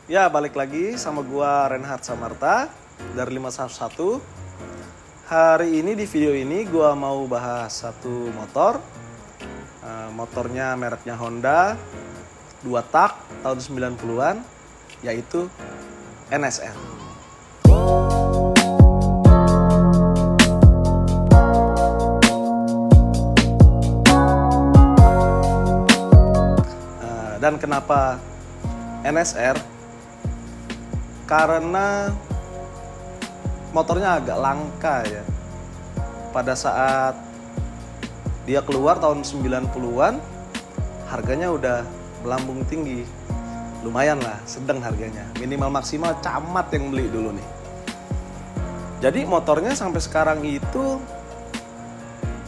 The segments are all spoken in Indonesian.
Ya, balik lagi sama gua Reinhard Samarta dari 511. Hari ini di video ini gua mau bahas satu motor. Motornya mereknya Honda, 2 tak tahun 90-an, yaitu NSR. Dan kenapa NSR? Karena motornya agak langka ya. Pada saat dia keluar tahun 90-an, harganya udah melambung tinggi. Lumayan lah, sedang harganya. Minimal maksimal camat yang beli dulu nih. Jadi motornya sampai sekarang itu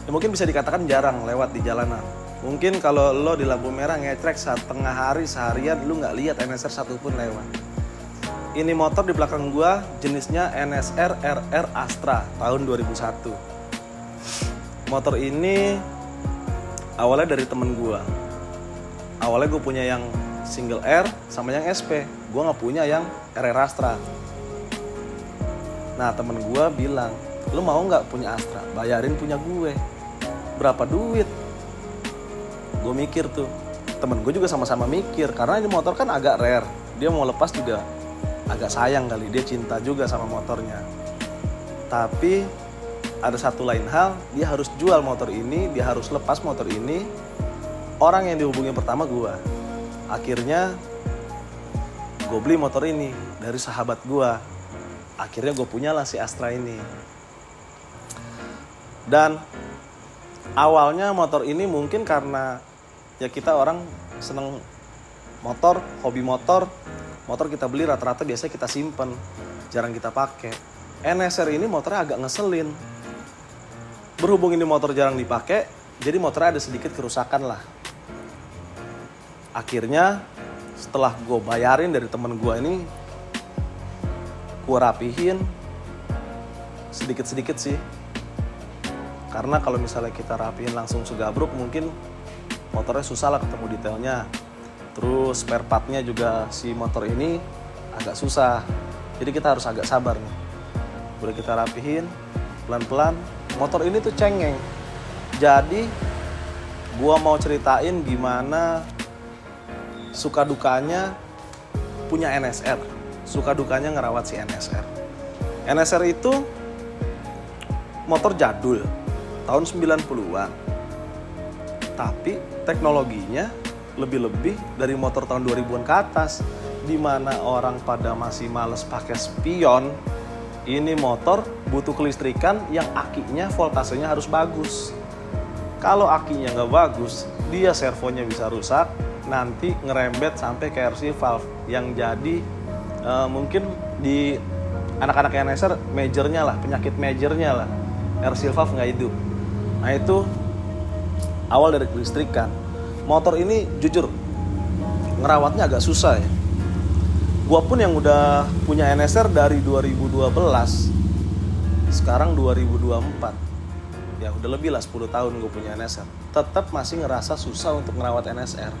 ya mungkin bisa dikatakan jarang lewat di jalanan. Mungkin kalau lo di lampu merah ngecrek saat tengah hari seharian, lo nggak lihat NSR satupun lewat. Ini motor di belakang gua jenisnya NSR RR Astra tahun 2001. Motor ini awalnya dari temen gua. Awalnya gue punya yang single R sama yang SP. Gua nggak punya yang RR Astra. Nah temen gua bilang, lu mau nggak punya Astra? Bayarin punya gue. Berapa duit? Gue mikir tuh. Temen gue juga sama-sama mikir karena ini motor kan agak rare. Dia mau lepas juga agak sayang kali, dia cinta juga sama motornya. Tapi ada satu lain hal, dia harus jual motor ini, dia harus lepas motor ini. Orang yang dihubungi pertama gua. Akhirnya gue beli motor ini dari sahabat gua. Akhirnya gue punyalah si Astra ini. Dan awalnya motor ini mungkin karena ya kita orang seneng motor, hobi motor. Motor kita beli rata-rata biasanya kita simpen, jarang kita pakai. NSR ini motornya agak ngeselin. Berhubung ini motor jarang dipakai, jadi motornya ada sedikit kerusakan lah. Akhirnya setelah gue bayarin dari temen gue ini, gue rapihin sedikit-sedikit sih. Karena kalau misalnya kita rapihin langsung segabruk, mungkin motornya susah lah ketemu detailnya. Terus spare partnya juga si motor ini agak susah. Jadi kita harus agak sabar nih. Boleh kita rapihin pelan-pelan. Motor ini tuh cengeng. Jadi gua mau ceritain gimana suka dukanya punya NSR. Suka dukanya ngerawat si NSR. NSR itu motor jadul tahun 90-an. Tapi teknologinya lebih-lebih dari motor tahun 2000-an ke atas, di mana orang pada masih males pakai spion. Ini motor butuh kelistrikan yang akinya voltasenya harus bagus. Kalau akinya nggak bagus, dia servonya bisa rusak, nanti ngerembet sampai ke RC valve yang jadi mungkin di anak-anak NSR majornya lah, penyakit majornya lah, RC valve nggak hidup. Nah itu awal dari kelistrikan. Motor ini jujur ngerawatnya agak susah ya. Gua pun yang udah punya NSR dari 2012, sekarang 2024. Ya udah lebih lah 10 tahun gue punya NSR. Tetap masih ngerasa susah untuk ngerawat NSR.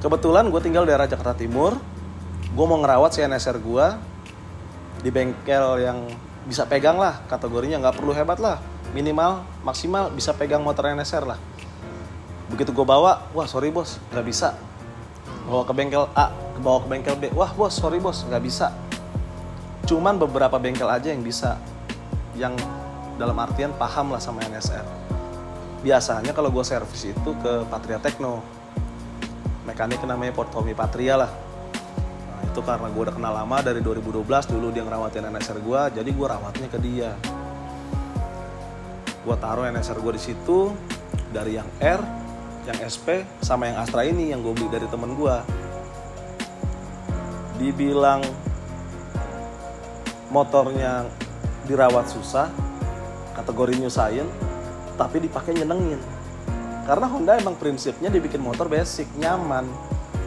Kebetulan gue tinggal di daerah Jakarta Timur. Gue mau ngerawat si NSR gue di bengkel yang bisa pegang lah, kategorinya nggak perlu hebat lah. Minimal, maksimal bisa pegang motor NSR lah. Begitu gue bawa, wah sorry bos, nggak bisa. Bawa ke bengkel A, bawa ke bengkel B, wah bos sorry bos, nggak bisa. Cuman beberapa bengkel aja yang bisa, yang dalam artian paham lah sama NSR. Biasanya kalau gue servis itu ke Patria Tekno, mekanik namanya Tommy Patria lah. Nah, itu karena gue udah kenal lama dari 2012 dulu dia ngerawatin NSR gue, jadi gue rawatnya ke dia. Gue taruh NSR gue di situ dari yang R, yang SP sama yang Astra ini yang gue beli dari temen gue. Dibilang motornya dirawat susah, kategori nyusahin, tapi dipakai nyenengin. Karena Honda emang prinsipnya dibikin motor basic, nyaman.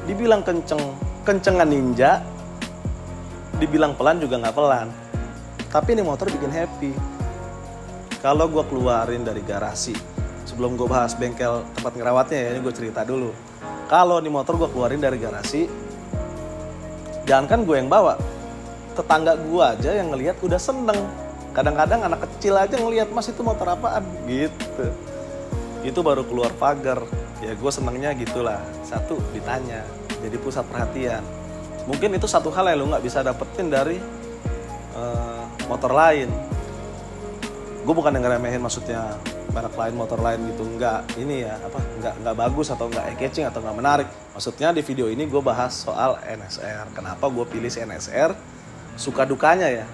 Dibilang kencengan ninja, dibilang pelan juga nggak pelan. Tapi ini motor bikin happy. Kalau gue keluarin dari garasi, sebelum gue bahas bengkel tempat ngerawatnya ya, ini gue cerita dulu. Kalau di motor gue keluarin dari garasi, Jangan kan gue yang bawa, tetangga gue aja yang ngelihat udah seneng. Kadang-kadang anak kecil aja ngelihat, Mas itu motor apaan gitu. Itu baru keluar pagar. Ya gue senengnya gitulah. Satu, ditanya, jadi pusat perhatian. Mungkin itu satu hal yang lo nggak bisa dapetin dari motor lain. Gue bukan yang ngeremehin maksudnya merek lain, motor lain gitu, nggak ini ya nggak bagus atau nggak eye-catching atau nggak menarik. Maksudnya di video ini gue bahas soal NSR. Kenapa gue pilih si NSR? Suka dukanya ya.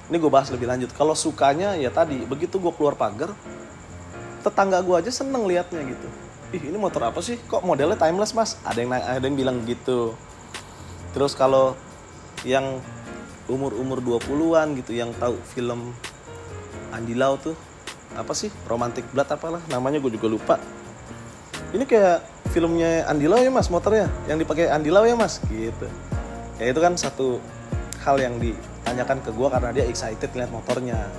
Ini gue bahas lebih lanjut. Kalau sukanya ya tadi, begitu gue keluar pagar, tetangga gue aja seneng liatnya gitu. Ih ini motor apa sih? Kok modelnya timeless mas? Ada yang bilang gitu. Terus kalau yang umur 20-an gitu, yang tahu film Andy Lau tuh, apa sih? Romantic Blood apalah namanya, gue juga lupa. Ini kayak filmnya Andy Lau ya mas motornya? Yang dipakai Andy Lau ya mas? Gitu. Ya itu kan satu hal yang ditanyakan ke gue karena dia excited lihat motornya.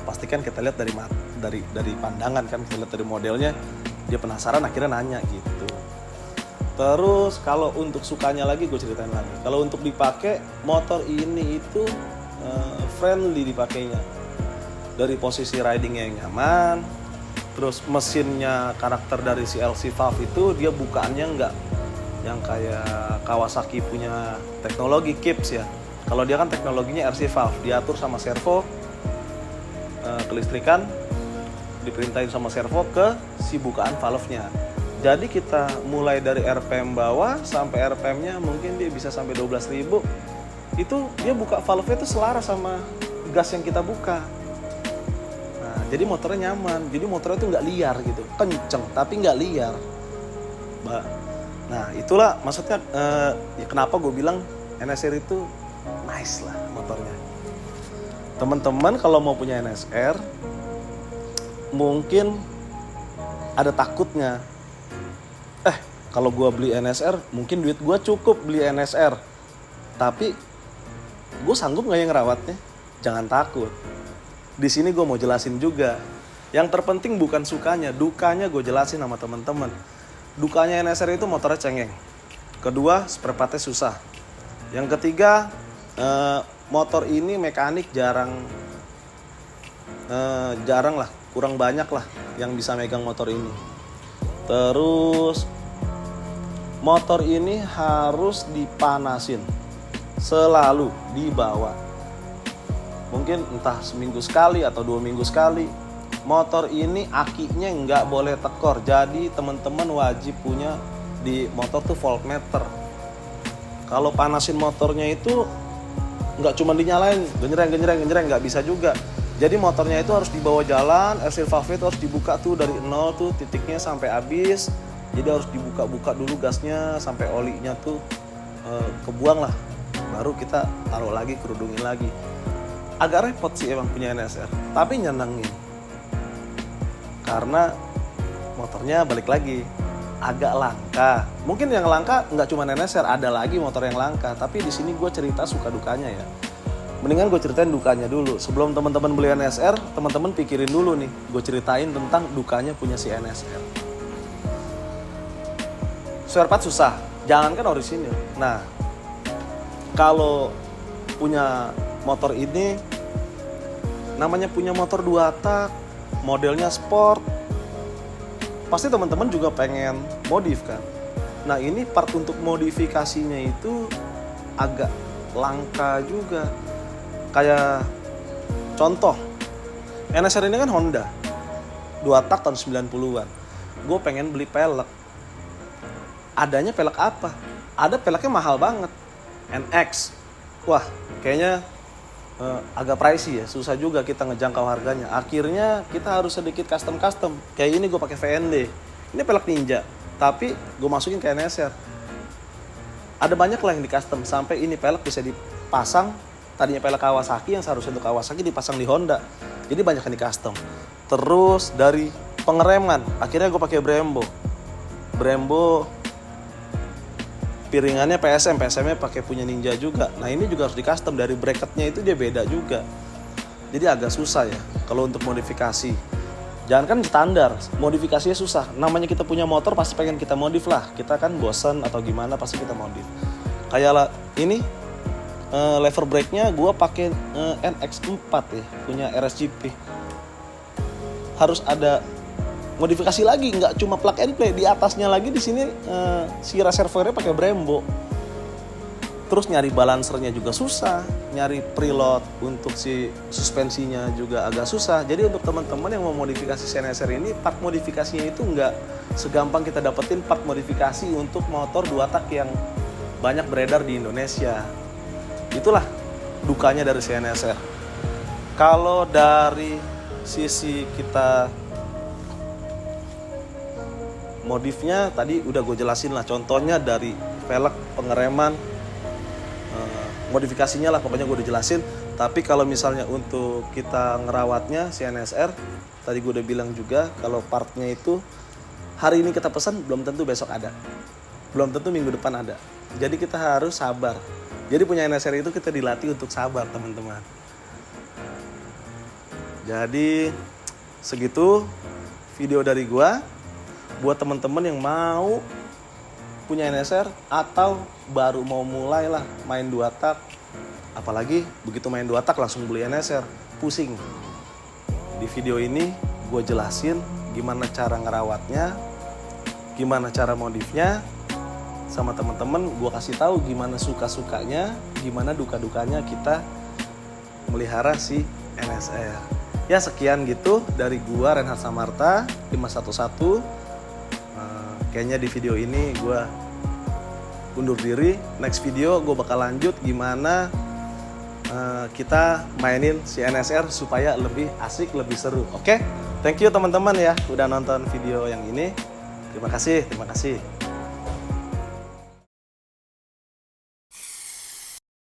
Pastikan kita lihat dari pandangan kan, kita lihat dari modelnya, dia penasaran akhirnya nanya gitu. Terus kalau untuk sukanya lagi gue ceritain lagi. Kalau untuk dipakai, motor ini itu friendly dipakainya. Dari posisi ridingnya yang nyaman, terus mesinnya karakter dari si LC Valve itu dia bukaannya nggak yang kayak Kawasaki punya teknologi Kips ya. Kalau dia kan teknologinya RC Valve, diatur sama servo, kelistrikan, diperintahin sama servo ke si bukaan valve-nya. Jadi kita mulai dari RPM bawah sampai RPM-nya mungkin dia bisa sampai 12.000. Itu dia buka valve-nya itu selaras sama gas yang kita buka. Nah, jadi motornya nyaman. Jadi motornya itu nggak liar gitu. Kenceng tapi nggak liar. Nah, itulah maksudnya ya kenapa gue bilang NSR itu nice lah motornya. Teman-teman kalau mau punya NSR mungkin ada takutnya. Kalau gue beli NSR, mungkin duit gue cukup beli NSR. Tapi gue sanggup nggak yang ngerawatnya? Jangan takut. Di sini gue mau jelasin juga. Yang terpenting bukan sukanya, dukanya gue jelasin sama teman-teman. Dukanya NSR itu motornya cengeng. Kedua, spare partnya susah. Yang ketiga, motor ini mekanik jarang lah, kurang banyak lah yang bisa megang motor ini. Terus motor ini harus dipanasin selalu dibawa. Mungkin entah seminggu sekali atau 2 minggu sekali. Motor ini akinya nggak boleh tekor. Jadi teman-teman wajib punya di motor tuh voltmeter. Kalau panasin motornya itu nggak cuma dinyalain genjreng nggak bisa juga. Jadi motornya itu harus dibawa jalan, RC Valve itu harus dibuka tuh dari nol tuh titiknya sampai habis. Jadi harus dibuka-buka dulu gasnya sampai olinya tuh kebuang lah. Baru kita taruh lagi, kerudungin lagi. Agak repot sih emang punya NSR, tapi nyenengin. Karena motornya balik lagi agak langka. Mungkin yang langka nggak cuma NSR, ada lagi motor yang langka. Tapi di sini gue cerita suka dukanya ya. Mendingan gue ceritain dukanya dulu. Sebelum teman-teman beli NSR, teman-teman pikirin dulu nih. Gue ceritain tentang dukanya punya si NSR. Spare part susah, jangankan orisinil. Nah, kalau punya motor ini, namanya punya motor 2 tak, modelnya sport, pasti teman-teman juga pengen modif kan. Nah ini part untuk modifikasinya itu agak langka juga. Kayak contoh, NSR ini kan Honda 2 tak tahun 90-an. Gue pengen beli pelek. Adanya pelek apa? Ada peleknya mahal banget, NX. Wah kayaknya agak pricey ya, susah juga kita ngejangkau harganya. Akhirnya kita harus sedikit custom. Kayak ini gue pakai VND. Ini pelek Ninja, tapi gue masukin ke NSR. Ada banyak lah yang di custom, sampai ini pelek bisa dipasang. Tadinya pelek Kawasaki yang seharusnya untuk Kawasaki dipasang di Honda. Jadi banyak yang di custom. Terus dari pengereman, akhirnya gue pakai Brembo. Piringannya PSM-nya pakai punya Ninja juga. Nah ini juga harus di custom, dari bracketnya itu dia beda juga. Jadi agak susah ya kalau untuk modifikasi. Jangan kan standar, modifikasinya susah. Namanya kita punya motor pasti pengen kita modif lah. Kita kan bosan atau gimana pasti kita modif. Kayak lah ini Lever brake-nya gue pakai NX4 ya, punya RSGP. Harus ada modifikasi lagi, nggak cuma plug and play. Di atasnya lagi di sini si reservoirnya pakai Brembo. Terus nyari balancernya juga susah, nyari preload untuk si suspensinya juga agak susah. Jadi untuk teman-teman yang mau modifikasi CNSR ini, part modifikasinya itu nggak segampang kita dapetin part modifikasi untuk motor 2 tak yang banyak beredar di Indonesia. Itulah dukanya dari CNSR. Kalau dari sisi kita modifnya tadi udah gue jelasin lah, contohnya dari velg, pengereman, modifikasinya lah pokoknya gue udah jelasin. Tapi kalau misalnya untuk kita ngerawatnya CNSR, tadi gue udah bilang juga kalau partnya itu hari ini kita pesan belum tentu besok ada, belum tentu minggu depan ada. Jadi kita harus sabar. Jadi punya NSR itu kita dilatih untuk sabar teman-teman. Jadi segitu video dari gua buat teman-teman yang mau punya NSR atau baru mau mulai lah main 2 tak. Apalagi begitu main 2 tak langsung beli NSR, pusing. Di video ini gue jelasin gimana cara ngerawatnya, gimana cara modifnya, sama teman-teman gue kasih tahu gimana suka-sukanya, gimana duka-dukanya kita melihara si NSR. Ya sekian gitu dari gue Reinhard Samarta 511. Kayaknya di video ini gue undur diri. Next video gue bakal lanjut gimana kita mainin si NSR supaya lebih asik, lebih seru. Oke? Thank you teman-teman ya udah nonton video yang ini. Terima kasih.